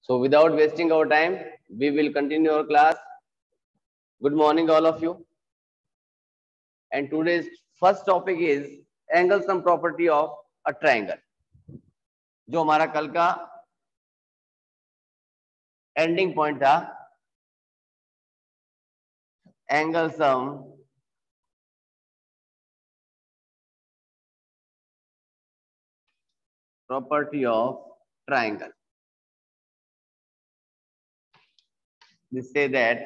So without wasting our time, we will continue our class. Good morning, all of you. And today's first topic is angle sum property of a triangle. जो हमारा कल का ending point था, angle sum property of triangle. We say that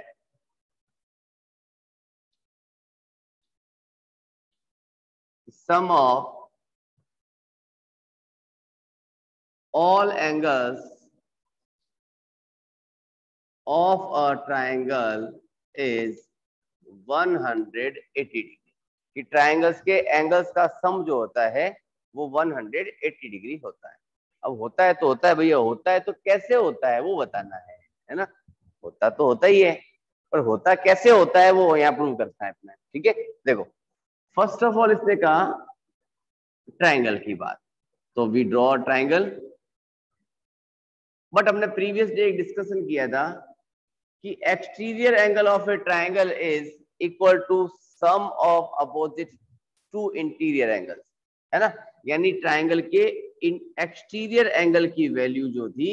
sum of all angles of a triangle is 180 degree. कि triangles के angles का सम जो होता है वो 180 डिग्री होता है. अब होता है तो होता है भैया, होता है तो कैसे होता है वो बताना है ना. होता तो होता ही है, पर होता कैसे होता है वो यहाँ प्रूव करता है अपना. ठीक है, देखो फर्स्ट ऑफ ऑल इसने कहा ट्राइंगल की बात, तो वी ड्रॉ ट्राइंगल. बट हमने प्रीवियस डे डिस्कशन किया था कि exterior angle of a triangle is equal to sum of opposite two interior angles, है ना. यानी ट्राइंगल के एक्सटीरियर एंगल की वैल्यू जो थी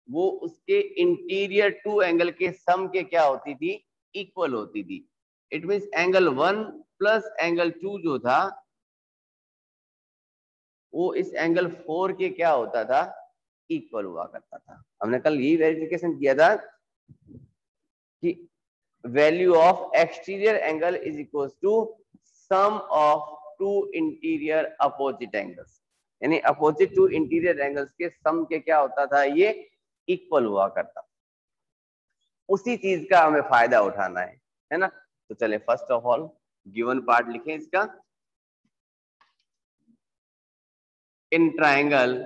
वो उसके इंटीरियर टू एंगल के सम के क्या होती थी, इक्वल होती थी. It means angle 1 plus angle 2 जो था वो इस एंगल 4 के क्या होता था, इक्वल हुआ करता था. हमने कल यही वेरिफिकेशन किया था कि value of exterior angle is equal to sum of two interior opposite angles. यानी अपोजिट टू इंटीरियर एंगल्स के सम के क्या होता था, ये इक्वल हुआ करता. उसी चीज का हमें फायदा उठाना है ना. तो चले first of all given part लिखें इसका. In triangle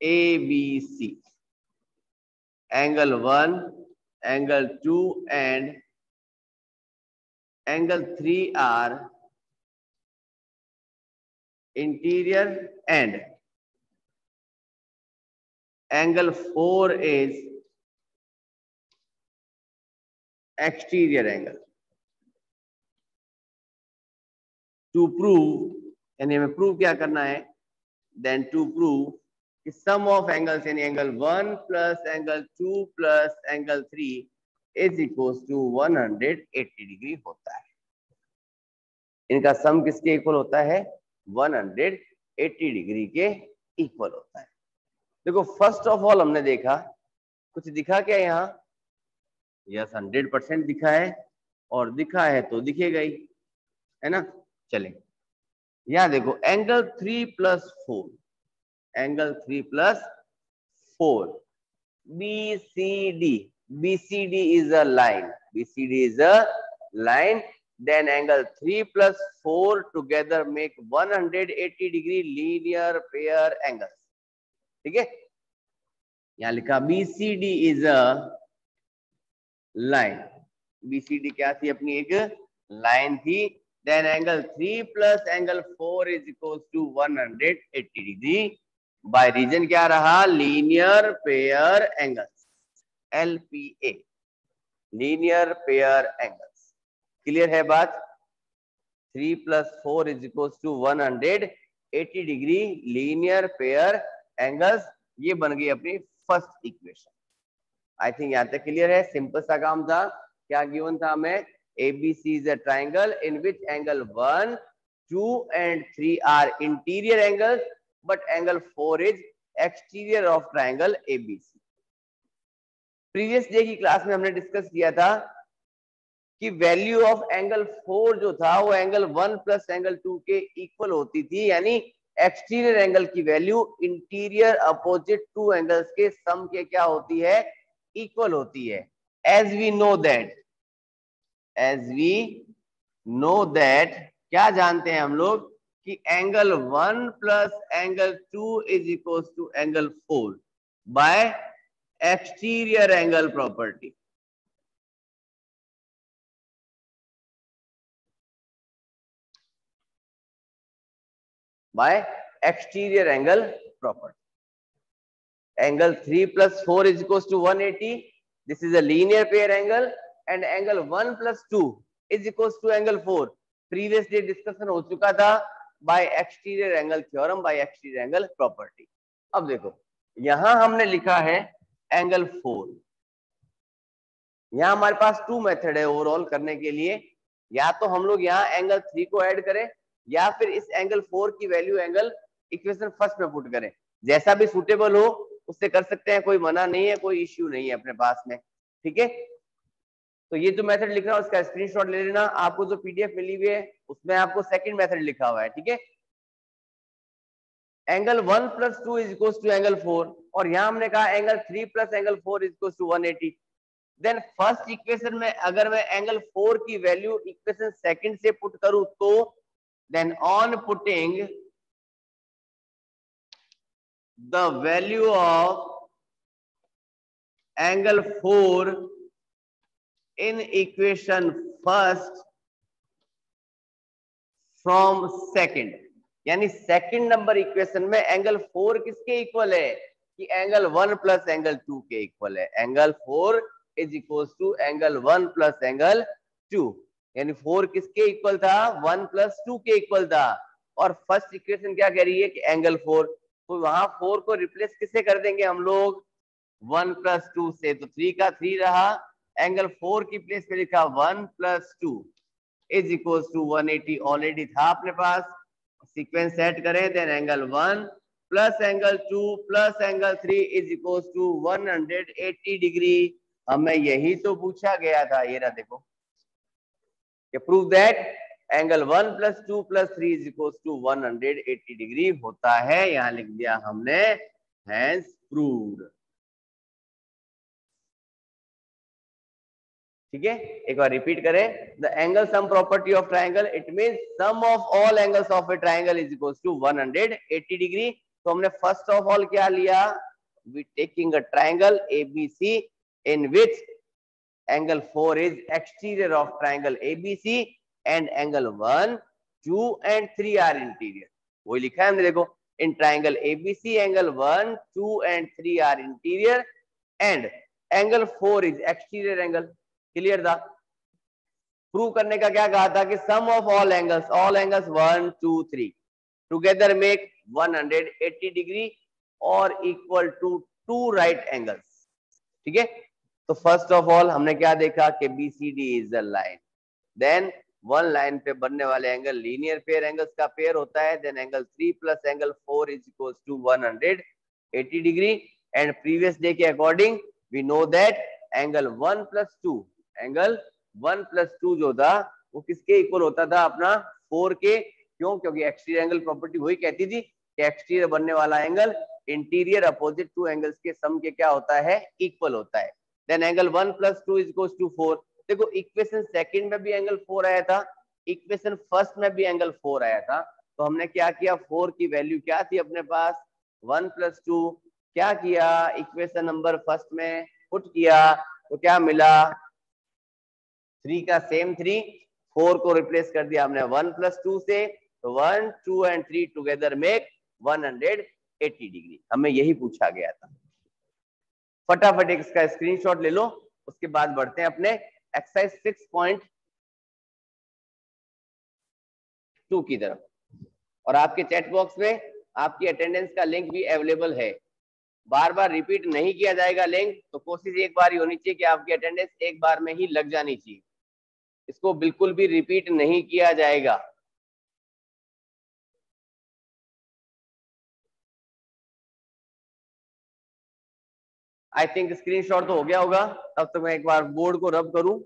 ABC, angle 1, angle 2 and angle 3 are interior and angle 4 is exterior angle. To prove, यानी हमें प्रूव क्या करना है, देन टू प्रूव कि सम ऑफ एंगल्स यानी angle 1 plus angle 2 plus angle 3 is equal to 180 degree होता है. इनका सम किसके इक्वल होता है, 180 डिग्री के इक्वल होता है. देखो फर्स्ट ऑफ ऑल हमने देखा, कुछ दिखा क्या यहाँ, यस 100% दिखा है, और दिखा है तो दिखेगा ही, है ना. चले यहां देखो angle 3 plus 4, angle 3 plus 4, BCD. BCD is a line. BCD is a line. Then angle 3 plus 4 together make 180 degree linear pair angles. ठीक है, यहां लिखा BCD is a line. BCD क्या थी, अपनी एक लाइन थी. Then angle 3 plus angle 4 is equals to 180 degree. By region क्या रहा, linear pair angles, LPA, linear pair angles. Clear है बात. 3 plus 4 is equals to 180 degree linear pair angles. ये बन गई अपनी फर्स्ट इक्वेशन. आई थिंक यहाँ तक क्लियर है. सिंपल सा काम था. क्या गिवन था हमें, ABC is a triangle in which angle 1, 2 and 3 are interior angles, but angle 4 is exterior of triangle ABC. Previous day की क्लास में हमने डिस्कस किया था कि वैल्यू ऑफ एंगल 4 जो था वो एंगल 1 प्लस एंगल 2 के इक्वल होती थी. यानी एक्सटीरियर एंगल की value interior opposite two angles के सम के क्या होती है, इक्वल होती है. एज वी नो दैट, क्या जानते हैं हम लोग कि angle 1 plus angle 2 is equal to angle 4 by exterior angle property. By exterior angle property. Angle 3 plus 4 is equals to 180. This is a linear pair angle. And angle 1 plus 2 is equals to angle 4. Previous day discussion हो चुका था by exterior angle theorem, by exterior angle property. अब देखो यहां हमने लिखा है angle 4. यहाँ हमारे पास 2 मेथड है ओवरऑल करने के लिए. या तो हम लोग यहाँ एंगल 3 को ऐड करें या फिर इस एंगल 4 की वैल्यू एंगल इक्वेशन फर्स्ट में पुट करें. जैसा भी सुटेबल हो उससे कर सकते हैं, कोई मना नहीं है, कोई इश्यू नहीं है अपने पास में. ठीक है, तो ये जो मेथड लिख रहा हूं उसका स्क्रीनशॉट ले लेना. आपको जो पीडीएफ मिली हुई है उसमें आपको सेकंड मेथड लिखा हुआ है. ठीक है, angle 1 plus 2 is equal to angle 4 और यहां हमने कहा angle 3 plus angle 4 is equal to 180. Then first equation में अगर मैं एंगल 4 की वैल्यू इक्वेशन सेकंड से पुट करूं तो then on putting the value of angle 4 in equation first from second, यानी सेकंड नंबर इक्वेशन में एंगल 4 किसके इक्वल है कि एंगल 1 प्लस एंगल 2 के इक्वल है. Angle 4 is equal to angle 1 plus angle 2, यानी 4 किसके इक्वल था 1 प्लस 2 के इक्वल था. और फर्स्ट इक्वेशन क्या कह रही है कि एंगल 4, तो वहां 4 को रिप्लेस किससे कर देंगे हम लोग 1 प्लस 2 से, तो 3 का 3 रहा. एंगल 4 की प्लेस पे लिखा 1 plus 2 is equal to 180 already था अपने पास. सीक्वेंस सेट करें then angle 1 plus angle 2 plus angle 3 is equal to 180 degree. हमें यही तो पूछा गया था. ये रहा देखो, prove that angle 1 plus 2 plus 3 is equal to 180 degree होता है. यहां लिख दिया हमने हैंस प्रूव्ड. ठीक है, एक बार रिपीट करें. The angle sum property of triangle, it means sum of all angles of a triangle is equal to 180 degree. तो हमने फर्स्ट ऑफ ऑल क्या लिया, we taking a triangle ABC in which angle 4 is exterior of triangle ABC and angle 1, 2 and 3 are interior. वही लिखा है हमने देखो, in triangle ABC angle 1, 2 and 3 are interior and angle 4 is exterior angle. Clear था. Prove करने का क्या कहा था कि sum of all angles 1, 2, 3 together make 180 degree और इक्वल टू 2 राइट एंगल्स. ठीक है, तो फर्स्ट ऑफ ऑल हमने क्या देखा कि BCD is a line. Then one line पे बनने वाले एंगल लीनियर पेयर एंगल्स का पेयर होता है. Then angle 3 plus angle 4 is equal to 180 degree. And previous day के according we know that angle 1 plus 2, angle 1 plus 2 जो था वो किसके इक्वल होता था अपना 4 के. क्यों, क्योंकि एक्सटीरियर एंगल प्रॉपर्टी वही कहती थी कि एक्सटीरियर बनने वाला angle interior opposite two angles के सम के क्या होता है इक्वल होता है. Then angle 1 plus 2 is equal to 4. देखो इक्वेशन सेकंड में भी एंगल 4 आया था, इक्वेशन फर्स्ट में भी एंगल 4 आया था. तो हमने क्या किया, 4 की वैल्यू क्या थी अपने पास 1 प्लस 2, क्या किया इक्वेशन नंबर फर्स्ट में पुट किया तो क्या मिला 3 का सेम 3, 4 को रिप्लेस कर दिया हमने 1 प्लस 2 से, तो 1, 2 एंड 3 टुगेदर मेक 180 डिग्री. हमें यही पूछा गया था. फटाफट इसका स्क्रीनशॉट ले लो, उसके बाद बढ़ते हैं अपने एक्सरसाइज 6.2 की तरफ. और आपके चैट बॉक्स में आपकी अटेंडेंस का लिंक भी अवेलेबल है. बार बार रिपीट नहीं किया जाएगा लिंक, तो कोशिश एक बार ही होनी चाहिए कि आपकी अटेंडेंस एक बार में ही लग जानी चाहिए. इसको बिल्कुल भी रिपीट नहीं किया जाएगा. आई थिंक स्क्रीनशॉट तो हो गया होगा. तब तक मैं एक बार बोर्ड को रब करूं.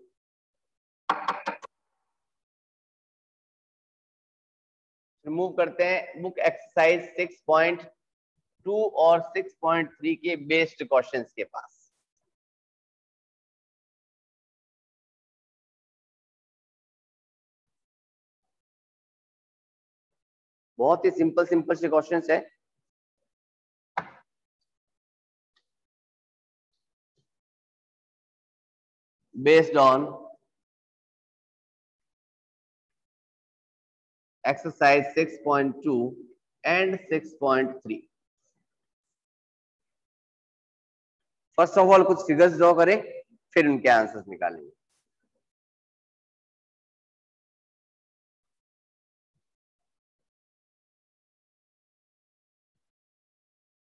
रिमूव करते हैं बुक एक्सरसाइज 6.2 और 6.3 के बेस्ड क्वेश्चंस के पास. बहुत ही सिंपल सिंपल से क्वेश्चंस है. Based on exercise 6.2 and 6.3. First of all कुछ फिगर्स ड्रॉ करें, फिर उनके आंसर्स निकालेंगे।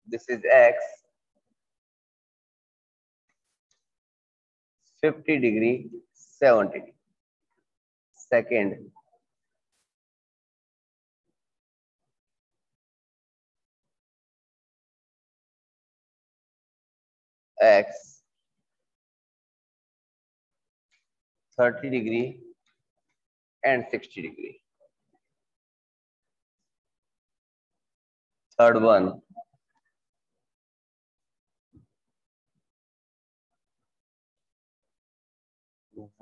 This is x 50 degree 70 degree. Second x 30 degree and 60 degree. Third one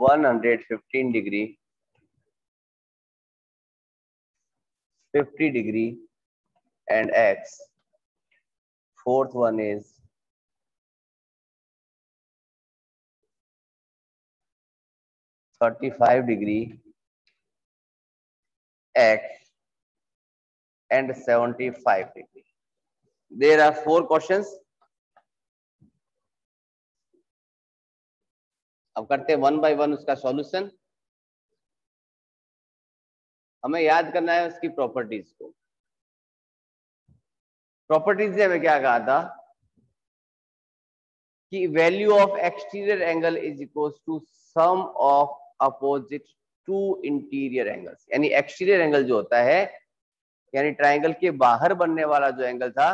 115 degree 50 degree and x. Fourth one is 35 degree x and 75 degree. There are 4 questions. अब करते हैं 1 by 1 उसका solution. हमें याद करना है उसकी प्रॉपर्टीज को। प्रॉपर्टीज से हमें क्या कहा था कि value of exterior angle is equals to sum of opposite two interior angles. यानी एक्सटीरियर एंगल जो होता है, यानी ट्राइंगल के बाहर बनने वाला जो एंगल था,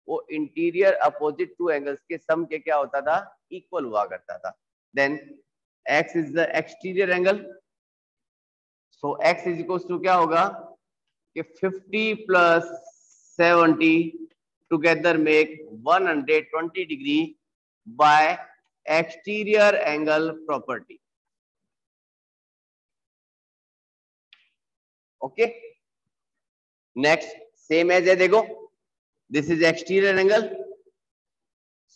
वो इंटीरियर अपोजिट टू एंगल्स के सम के क्या होता था, इक्वल हुआ करता था। Then x is the exterior angle, so x is equals to क्या होगा कि 50 plus 70 together make 120 degree by exterior angle property. Okay, next same as है, देखो this is exterior angle,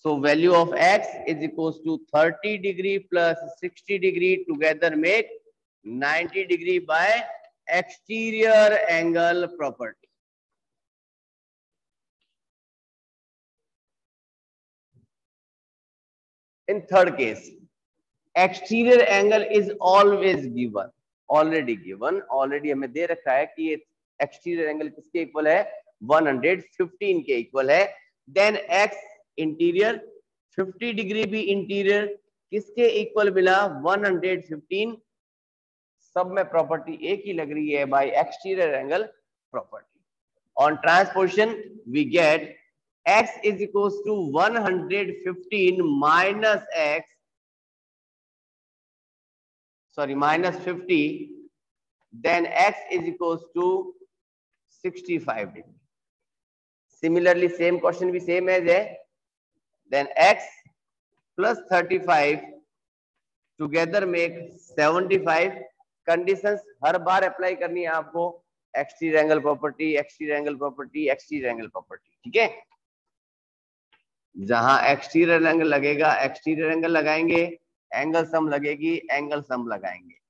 so value of x is equals to 30 degree plus 60 degree together make 90 degree by exterior angle property. In third case, exterior angle is always given, already हमें दे रखा है कि exterior angle किसके equal है, 115 के equal है। Then x interior 50 degree भी interior किसके इक्वल मिला, 115। सब में प्रॉपर्टी एक ही लग रही है, by exterior angle property. On transposition we get x is equals to 115 minus x, sorry minus 50, then x is equals to 65 degree. Similarly same question भी same as है, then x plus 35 together make 75। Conditions हर बार apply करनी है आपको, exterior angle property, exterior angle property, exterior angle property, ठीक है। जहां exterior angle लगेगा exterior angle लगाएंगे, एंगल सम लगेगी एंगल सम लगाएंगे।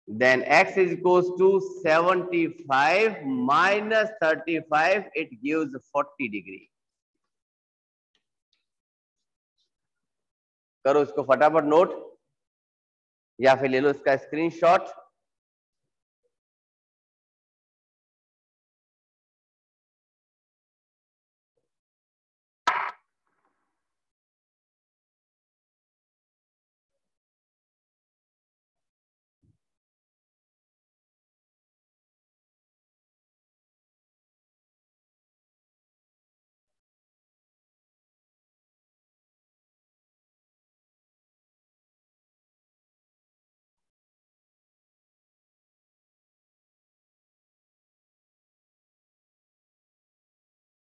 Then x is equals to 75 minus 35, it gives 40 degree। करो इसको फटाफट नोट, या फिर ले लो इसका screenshot.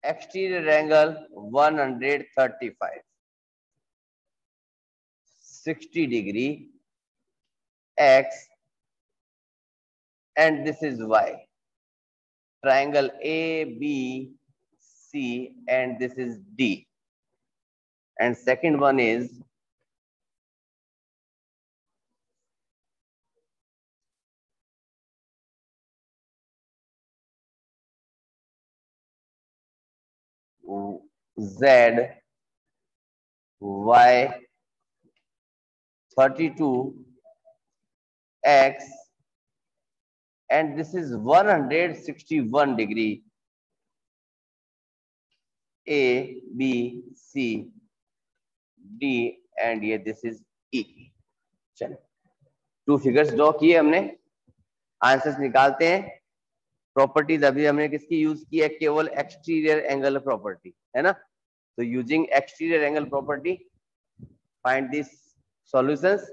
Exterior angle 135, 60 degree x, and this is y. Triangle ABC, and this is D. And second one is Z Y 32 X and this is 161 degree. A, B, C, D and ये this is E. चलो 2 figures draw किए हमने, answers निकालते हैं। Properties अभी हमने किसकी use की है, केवल एक्सटीरियर एंगल प्रॉपर्टी है ना। तो using exterior angle property find this solutions.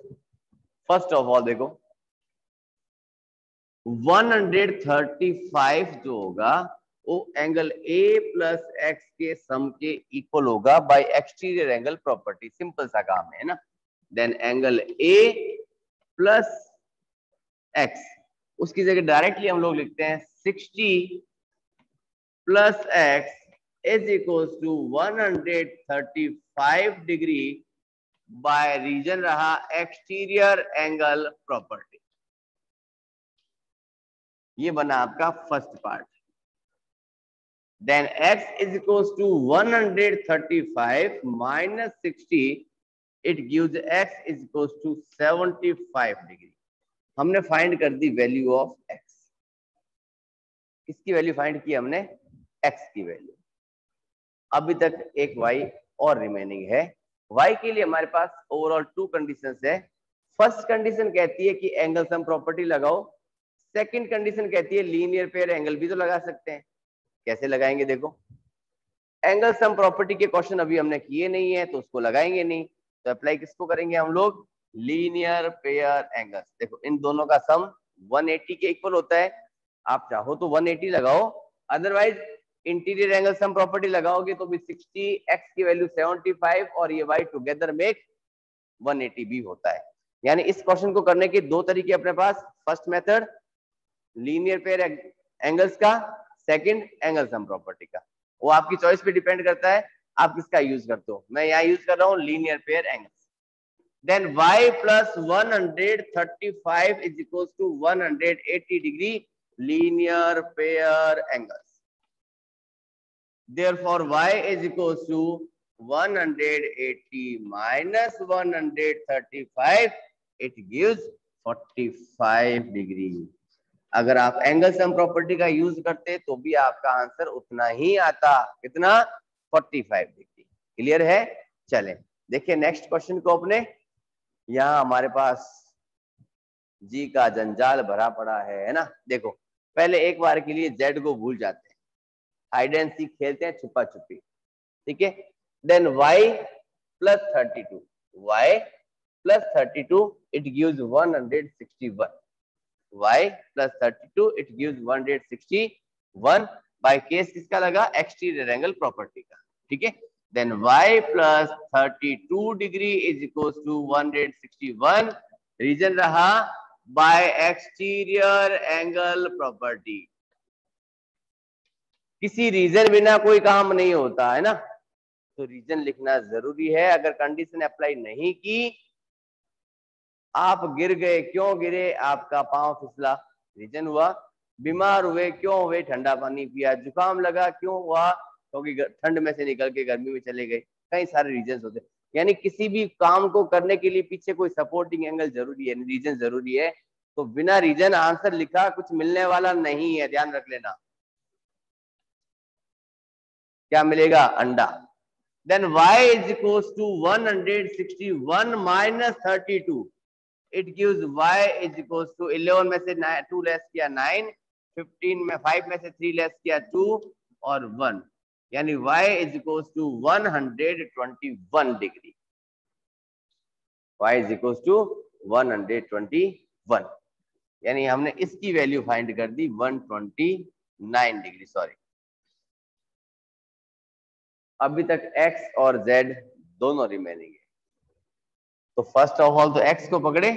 First of all देखो 135 जो होगा वो एंगल A प्लस एक्स के सम के इक्वल होगा by exterior angle property. Simple सा काम है ना। Then angle A plus x, उसकी जगह डायरेक्टली हम लोग लिखते हैं 60 plus x is equals to 135 degree by reason रहा एक्सटीरियर एंगल प्रॉपर्टी। ये बना आपका first part. Then x is equals to 135 minus 60, it gives x is equals to 75 degree. हमने फाइंड कर दी वैल्यू ऑफ x। किसकी वैल्यू फाइंड की हमने, x की वैल्यू। अभी तक एक y और रिमेनिंग है। y के लिए हमारे पास ओवरऑल 2 कंडीशंस है। फर्स्ट कंडीशन कहती है कि एंगल सम प्रॉपर्टी लगाओ। सेकंड कंडीशन कहती है लीनियर पेयर एंगल भी तो लगा सकते हैं। कैसे लगाएंगे देखो, एंगल सम प्रॉपर्टी के क्वेश्चन अभी हमने किए नहीं है तो उसको लगाएंगे नहीं, तो अप्लाई किसको करेंगे हम लोग, लीनियर पेयर एंगल्स। देखो इन दोनों का सम 180 के इक्वल होता है। आप चाहो तो 180 लगाओ, otherwise interior angle sum property लगाओगे तो भी 60, x की वैल्यू 75 और ये y टुगेदर मेक 180 भी होता है। यानी इस क्वेश्चन को करने के 2 तरीके अपने पास। First method linear pair angles का, सेकंड एंगल सम प्रॉपर्टी का। वो आपकी चॉइस पे डिपेंड करता है आप किसका यूज करते हो। मैं यहाँ यूज कर रहा हूँ linear pair angles. Then y plus 135 is equals to 180 degree linear pair angles. Therefore y is equals to 180 minus 135, it gives 45 degree. अगर आप एंगल सम प्रॉपर्टी का यूज करते तो भी आपका आंसर उतना ही आता। कितना, 45 डिग्री। क्लियर है। चलें देखिए नेक्स्ट क्वेश्चन को अपने। यहाँ हमारे पास जी का जंजाल भरा पड़ा है ना। देखो पहले एक बार के लिए जेड को भूल जाते हैं, हाइड एंड सीक खेलते हैं, छुपा छुपी। ठीक है। Then y plus 32, y plus 32 it gives 161, y plus 32 it gives 161 by case किसका लगा, एक्सटीरियर एंगल प्रॉपर्टी का। ठीक है। Then y plus 32 degree is equals to 161, reason रहा by exterior angle property। किसी रीजन बिना कोई काम नहीं होता है ना, तो रीजन लिखना जरूरी है। अगर कंडीशन अप्लाई नहीं की, आप गिर गए, क्यों गिरे, आपका पांव फिसला, रीजन हुआ। बीमार हुए, क्यों हुए, ठंडा पानी पिया। जुकाम लगा, क्यों हुआ, क्योंकि ठंड में से निकल के गर्मी में चले गए। कई सारे रीजन होते हैं। यानी किसी भी काम को करने के लिए पीछे कोई सपोर्टिंग एंगल जरूरी है, रीजन जरूरी है। तो बिना रीजन आंसर लिखा कुछ मिलने वाला नहीं है, ध्यान रख लेना। क्या मिलेगा, अंडा। Then y is equals to 161 minus 32, it gives y is equals to 11 में से 2 लेस किया 9, 15 में 5 में से 3 लेस किया 2 और 1, यानी y is equals to 121 degree. y is equals to 121, यानी हमने इसकी वैल्यू फाइंड कर दी 129 डिग्री। सॉरी, अभी तक x और z दोनों रिमेनिंग है। तो फर्स्ट ऑफ ऑल तो x को पकड़े,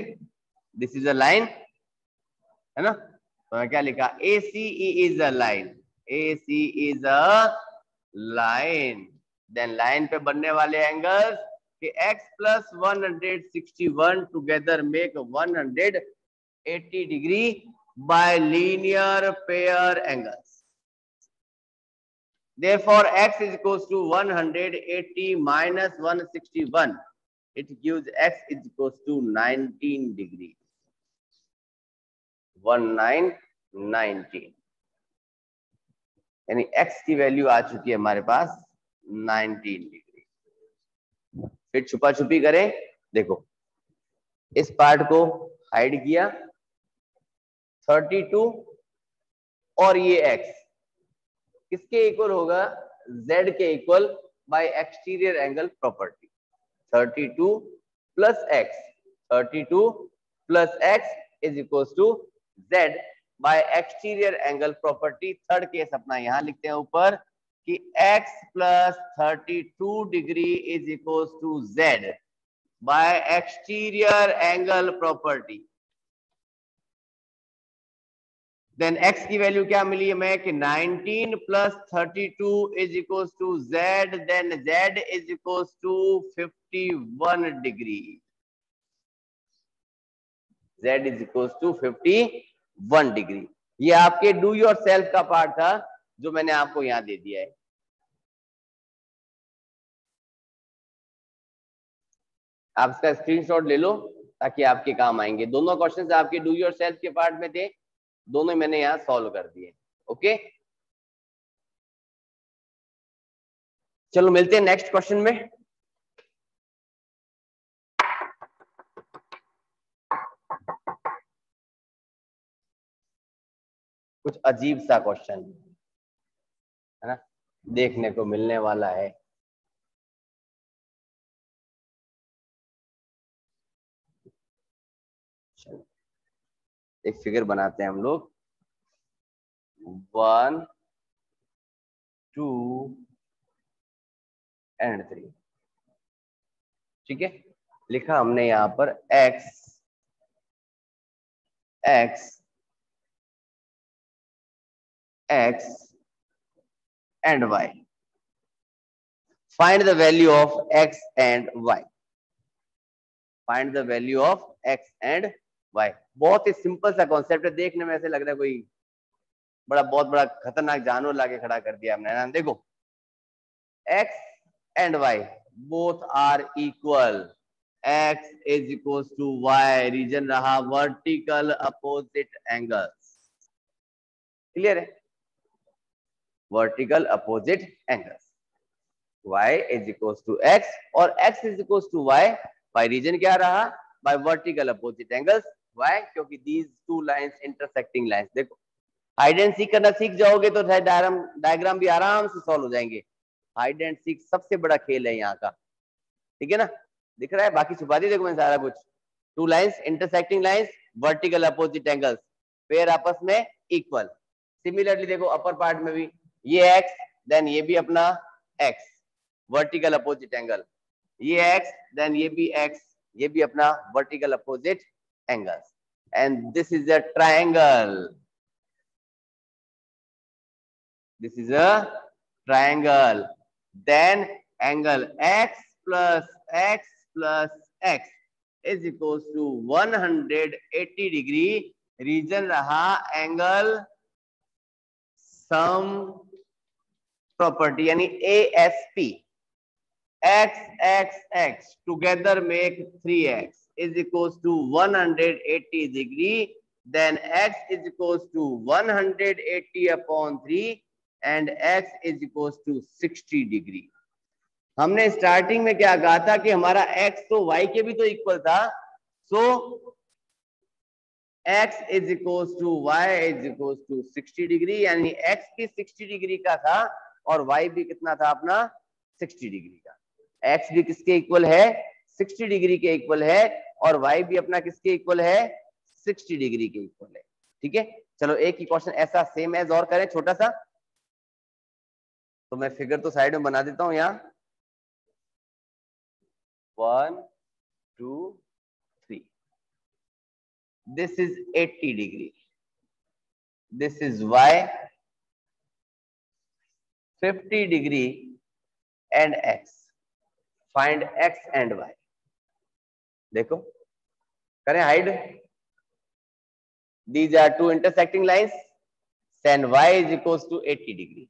दिस इज अ लाइन है ना। तो मैं क्या लिखा, ACE is a line, AC is a line. Then line पे बनने वाले एंगल्स कि x plus 161 together make 180 degree by linear pair angles. Therefore, x is equals to 180 minus 161. It gives x is equals to 19 degrees. 1919 यानी x की value आ चुकी है हमारे पास 19 degree. फिर छुपा छुपी करें, देखो इस पार्ट को हाइड किया 32 और ये x किसके इक्वल होगा, z के equal by exterior angle property. 32 plus x, 32 plus x is equals to z by exterior angle property. Third case अपना यहां लिखते हैं ऊपर कि x plus 32 degree is equals to z by exterior angle property. Then x की वैल्यू क्या मिली हमें कि 19 plus 32 is equals to z, then z is equals to 51 degree. z is equals to 51 degree. ये आपके डू योर सेल्फ का part था जो मैंने आपको यहां दे दिया है। आप इसका स्क्रीनशॉट ले लो ताकि आपके काम आएंगे। दोनों क्वेश्चंस आपके डू योर सेल्फ के पार्ट में थे, दोनों मैंने यहां सॉल्व कर दिए। ओके, चलो मिलते हैं नेक्स्ट क्वेश्चन में। कुछ अजीब सा क्वेश्चन है ना, देखने को मिलने वाला है। एक फिगर बनाते हैं हम लोग, 1 2 एंड 3। ठीक है, लिखा हमने यहां पर x x x and y. Find the value of x and y. Find the value of x and y. बहुत ही सिंपल सा कॉन्सेप्ट है, देखने में ऐसे लग रहा है कोई बहुत बड़ा खतरनाक जानवर लाके खड़ा कर दिया हमने ना। देखो x and y both are equal. x is equals to y, reason रहा वर्टिकल अपोजिट एंगल्स। क्लियर है, vertical opposite angles. y is equals to x और x is equals to y by reason क्या रहा, by vertical opposite angles। why, क्योंकि these two lines intersecting lines। देखो hide and seek करना सीख जाओगे तो डायग्राम भी आराम से सॉल्व हो जाएंगे। हाइड एंड सीक सबसे बड़ा खेल है यहाँ का, ठीक है ना। दिख रहा है, बाकी छुपा दी देखो मैंने सारा कुछ। Two lines intersecting lines, vertical opposite angles, pair आपस में इक्वल। सिमिलरली देखो अपर पार्ट में भी ये x, देन ये भी अपना x, वर्टिकल अपोजिट एंगल, ये x, देन ये भी x, ये भी अपना vertical opposite angles. And this is a triangle, this is a triangle. Then angle x plus x plus x is equals to 180 degree। Reason रहा angle sum property यानी ASP। x x x together make 3x is equals to 180 degree। Then x is equals to 180 upon 3 and x is equals to 60 degree. हमने starting में क्या कहा था कि हमारा x तो y के भी तो इक्वल था, सो x is equals to y is equals to 60 degree, यानी x भी 60 डिग्री का था और y भी कितना था अपना 60 डिग्री का। x भी किसके इक्वल है, 60 डिग्री के इक्वल है, और y भी अपना किसके इक्वल है, 60 डिग्री के इक्वल है। ठीक है, चलो एक ही क्वेश्चन ऐसा सेम एज और करें छोटा सा। तो मैं फिगर तो साइड में बना देता हूं यहाँ, 1 2 3। This is 80 degree, this is y 50 degree and x। Find x and y। देखो करें hide, these are two intersecting lines, then y is equals to 80 degree.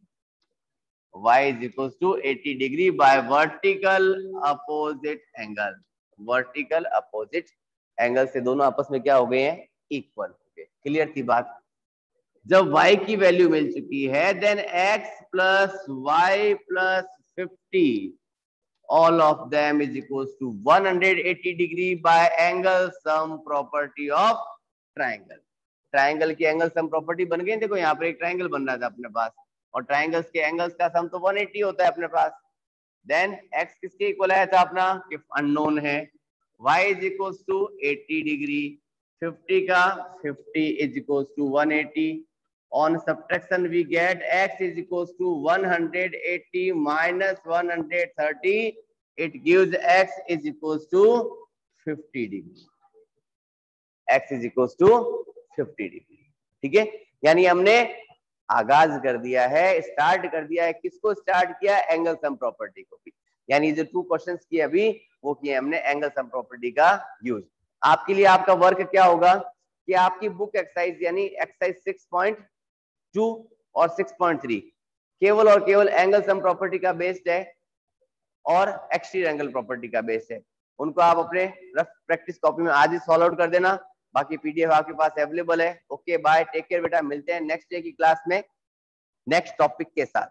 y is equals to 80 degree by vertical opposite angle. Vertical opposite angle से दोनों आपस में क्या हो गए हैं, इक्वल हो गए। क्लियर थी बात। जब y की वैल्यू मिल चुकी है then x plus y plus 50 all of them is equals to 180 degree by angle sum property of triangle। Triangle की एंगल सम प्रॉपर्टी बन गई। देखो यहाँ पर एक ट्राइंगल बन रहा था अपने पास और ट्राइंगल्स के एंगल्स का सम तो 180 होता है अपने पास। देन x किसके इक्वल आया था अपना, कि अननोन है। y is equals to 80 degree, 50 का 50 is equals to 180। On subtraction we get x is equals to 180 minus 130, it gives x is equals to 50 degree। x is equals to 50 degree। ठीक है, यानी हमने आगाज कर दिया है, स्टार्ट कर दिया है। किसको स्टार्ट किया, एंगल सम प्रॉपर्टी को भी। यानी जो 2 क्वेश्चंस किए अभी वो किए हमने एंगल सम प्रॉपर्टी का यूज। आपके लिए आपका वर्क क्या होगा कि आपकी बुक एक्सरसाइज यानी एक्सरसाइज 6.2 और 6.3 केवल और केवल एंगल सम प्रॉपर्टी का बेस्ड है और एक्सटीरियर एंगल प्रॉपर्टी का बेस्ड है। उनको आप अपने रफ प्रैक्टिस कॉपी में आज ही सॉल्व आउट कर देना। बाकी पीडीएफ आपके पास अवेलेबल है। ओके बाय, टेक केयर बेटा, मिलते हैं नेक्स्ट डे की क्लास में नेक्स्ट टॉपिक के साथ।